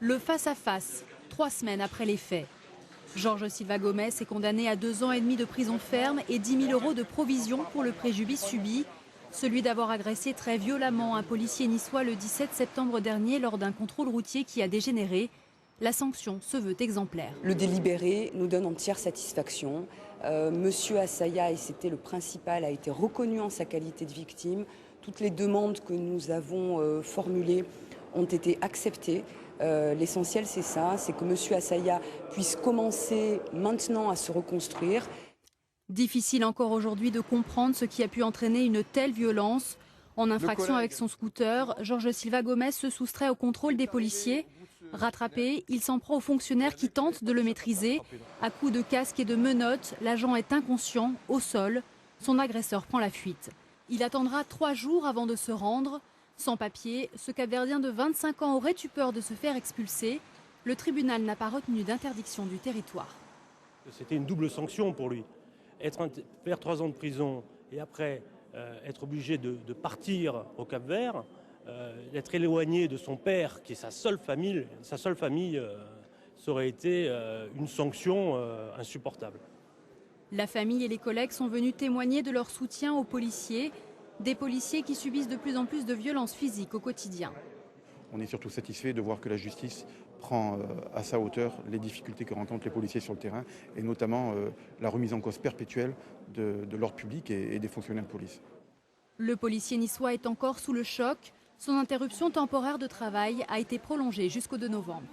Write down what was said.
Le face-à-face, 3 semaines après les faits. Jorge Silva Gomes est condamné à 2 ans et demi de prison ferme et 10 000 € de provision pour le préjudice subi. Celui d'avoir agressé très violemment un policier niçois le 17 septembre dernier lors d'un contrôle routier qui a dégénéré. La sanction se veut exemplaire. Le délibéré nous donne entière satisfaction. Monsieur Assaya, et c'était le principal, a été reconnu en sa qualité de victime. Toutes les demandes que nous avons formulées ont été acceptées. L'essentiel, c'est ça, c'est que monsieur Assaya puisse commencer maintenant à se reconstruire. Difficile encore aujourd'hui de comprendre ce qui a pu entraîner une telle violence. En infraction avec son scooter, Jorge Silva Gomes se soustrait au contrôle des policiers. Rattrapé, il s'en prend aux fonctionnaires qui tentent de le maîtriser. À coups de casque et de menottes, l'agent est inconscient, au sol. Son agresseur prend la fuite. Il attendra 3 jours avant de se rendre. Sans papier, ce Cap-Verdien de 25 ans aurait eu peur de se faire expulser. Le tribunal n'a pas retenu d'interdiction du territoire. C'était une double sanction pour lui. Faire 3 ans de prison et après être obligé de partir au Cap-Vert, d'être éloigné de son père, qui est sa seule famille, ça aurait été une sanction insupportable. La famille et les collègues sont venus témoigner de leur soutien aux policiers, des policiers qui subissent de plus en plus de violences physiques au quotidien. On est surtout satisfait de voir que la justice prend à sa hauteur les difficultés que rencontrent les policiers sur le terrain et notamment la remise en cause perpétuelle de l'ordre public et des fonctionnaires de police. Le policier niçois est encore sous le choc. Son interruption temporaire de travail a été prolongée jusqu'au 2 novembre.